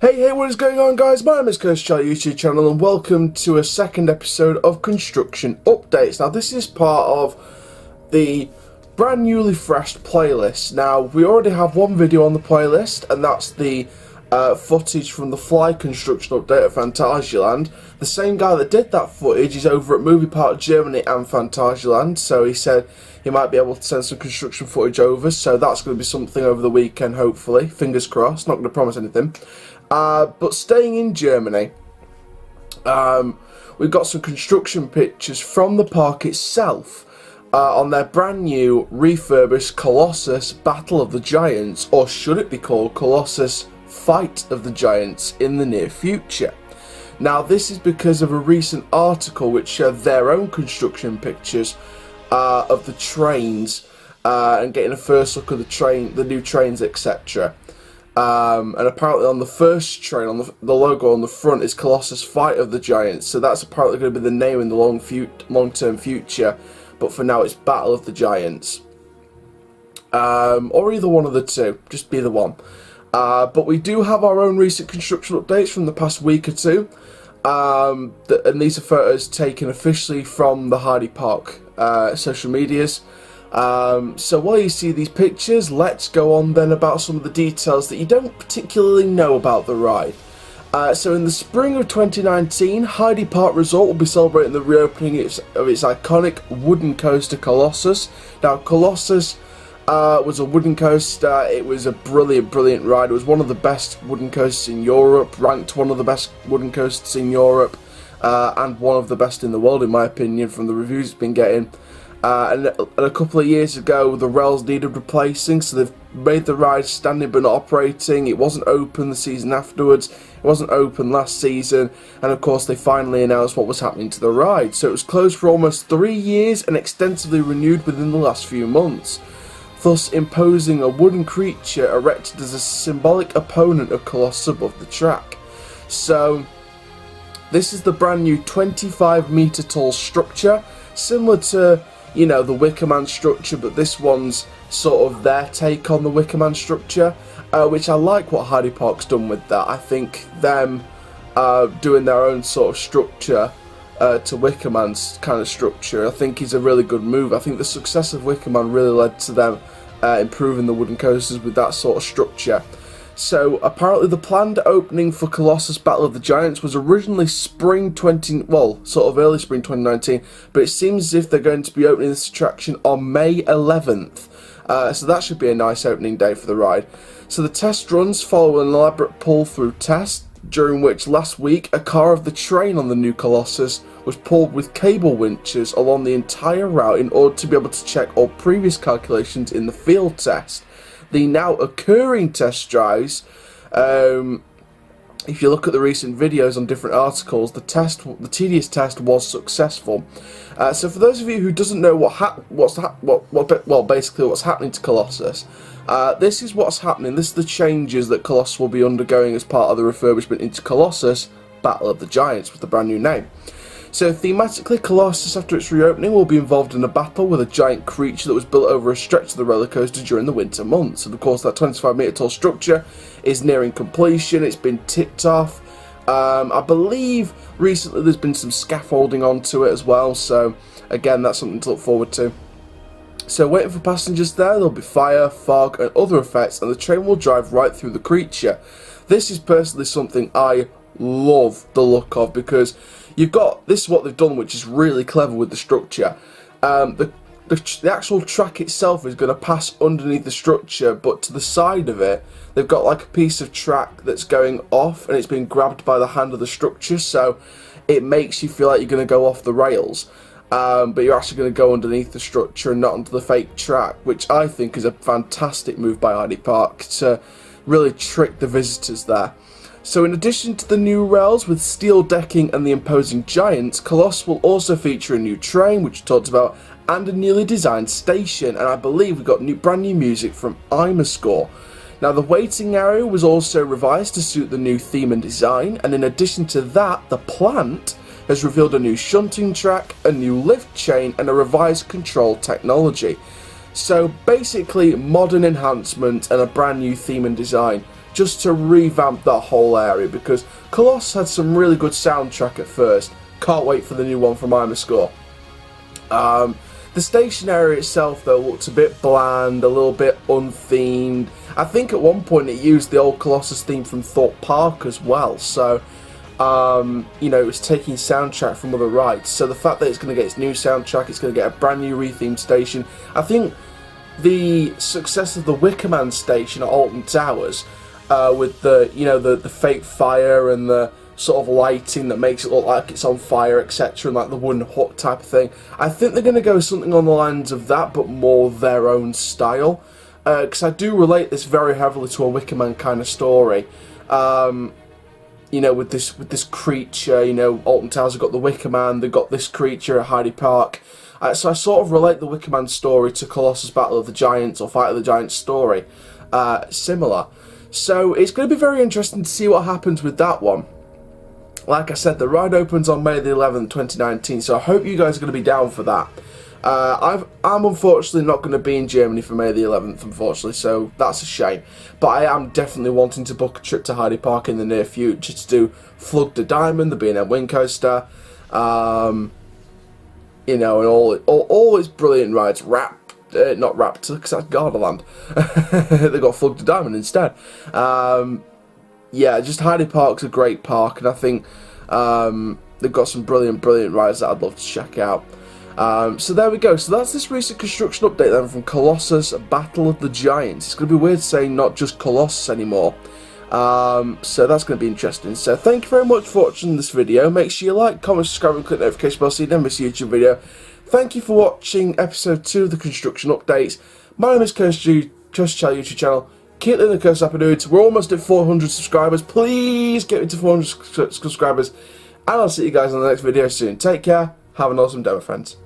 Hey, what is going on, guys? My name is Challoner YouTube channel, and welcome to a second episode of Construction Updates. Now, this is part of the brand newly refreshed playlist. Now, we already have one video on the playlist, and that's the footage from the Fly construction update at Phantasialand. The same guy that did that footage is over at Movie Park Germany and Phantasialand, so he said he might be able to send some construction footage over, so that's going to be something over the weekend, hopefully. Fingers crossed, not going to promise anything. But staying in Germany, we've got some construction pictures from the park itself on their brand new refurbished Colossus Battle of the Giants, or should it be called Colossus Fight of the Giants, in the near future. Now, this is because of a recent article which showed their own construction pictures of the trains and getting a first look at the new trains, etc. And apparently on the first train, on the logo on the front is Colossus Fight of the Giants, so that's apparently going to be the name in the long-term future, but for now it's Battle of the Giants. Or either one of the two, just be the one. But we do have our own recent construction updates from the past week or two, and these are photos taken officially from the Heide Park social medias. So while you see these pictures, let's go on then about some of the details that you don't particularly know about the ride. So in the spring of 2019, Heide Park Resort will be celebrating the reopening of its iconic wooden coaster Colossus. Now, Colossus was a wooden coaster. It was a brilliant ride. It was one of the best wooden coasters in Europe, ranked one of the best wooden coasters in Europe, and one of the best in the world, in my opinion, from the reviews it's been getting. And a couple of years ago, the rails needed replacing, so they've made the ride standing but not operating. It wasn't open the season afterwards. It wasn't open last season. And of course, they finally announced what was happening to the ride. So it was closed for almost 3 years and extensively renewed within the last few months, thus imposing a wooden creature erected as a symbolic opponent of Colossus above the track. So this is the brand new 25-meter tall structure, similar to, you know, the Wicker Man structure, but this one's sort of their take on the Wicker Man structure, which I like what Heide Park's done with that. I think them doing their own sort of structure to Wicker Man's kind of structure, I think is a really good move. I think the success of Wicker Man really led to them improving the wooden coasters with that sort of structure. So apparently the planned opening for Colossus Battle of the Giants was originally early spring 2019, but it seems as if they're going to be opening this attraction on May 11th. So that should be a nice opening day for the ride. So the test runs follow an elaborate pull-through test, during which last week a car of the train on the new Colossus was pulled with cable winches along the entire route in order to be able to check all previous calculations in the field test. The now occurring test drives, if you look at the recent videos on different articles, the tedious test was successful. So for those of you who doesn't know basically what's happening to Colossus, this is what's happening. This is the changes that Colossus will be undergoing as part of the refurbishment into Colossus Battle of the Giants with the brand new name. So thematically, Colossus, after its reopening, will be involved in a battle with a giant creature that was built over a stretch of the roller coaster during the winter months. And of course, that 25-meter tall structure is nearing completion. It's been tipped off. I believe recently there's been some scaffolding onto it as well. So again, that's something to look forward to. So waiting for passengers there'll be fire, fog, and other effects, and the train will drive right through the creature. This is personally something I love the look of, because you've got, this is what they've done, which is really clever with the structure. The actual track itself is going to pass underneath the structure, but to the side of it, they've got like a piece of track that's going off, and it's been grabbed by the hand of the structure, so it makes you feel like you're going to go off the rails. But you're actually going to go underneath the structure and not onto the fake track, which I think is a fantastic move by Heide Park to really trick the visitors there. So in addition to the new rails with steel decking and the imposing giants, Colossus will also feature a new train, which we talked about, and a newly designed station, and I believe we got brand new music from Score. Now, the waiting area was also revised to suit the new theme and design, and in addition to that, the plant has revealed a new shunting track, a new lift chain, and a revised control technology. So basically, modern enhancement and a brand new theme and design. just to revamp that whole area, because Colossus had some really good soundtrack at first. Can't wait for the new one from Imascore. The station area itself, though, looks a bit bland, a little bit unthemed. I think at one point it used the old Colossus theme from Thorpe Park as well, so, you know, it was taking soundtrack from other rides. So the fact that it's going to get its new soundtrack, it's going to get a brand new rethemed station. I think the success of the Wickerman station at Alton Towers, with the, you know, the fake fire and the sort of lighting that makes it look like it's on fire, etc., and like the wooden hut type of thing. I think they're going to go something on the lines of that, but more their own style, because I do relate this very heavily to a Wickerman kind of story. You know, with this creature, you know, Alton Towers have got the Wickerman, they've got this creature at Heide Park. So I sort of relate the Wickerman story to Colossus Battle of the Giants or Fight of the Giants story, similar. So it's going to be very interesting to see what happens with that one. Like I said, the ride opens on May the 11th, 2019, so I hope you guys are going to be down for that. I'm unfortunately not going to be in Germany for May the 11th, unfortunately, so that's a shame. But I am definitely wanting to book a trip to Heide Park in the near future to do Flug the Diamond, the B&M Wing Coaster, you know, and all its brilliant rides. Not Raptor, because that's Gardaland. They got Flug the Diamond instead. Yeah, just Heide Park's a great park, and I think they've got some brilliant rides that I'd love to check out. So there we go. So that's this recent construction update then from Colossus Battle of the Giants. It's going to be weird saying not just Colossus anymore. So that's going to be interesting. So thank you very much for watching this video. Make sure you like, comment, subscribe, and click the notification bell so you never miss a YouTube video. Thank you for watching episode 2 of the construction updates. My name is Challoner YouTube channel. Keep living the curse up, dudes. We're almost at 400 subscribers. Please get me to 400 subscribers. And I'll see you guys in the next video soon. Take care. Have an awesome day, my friends.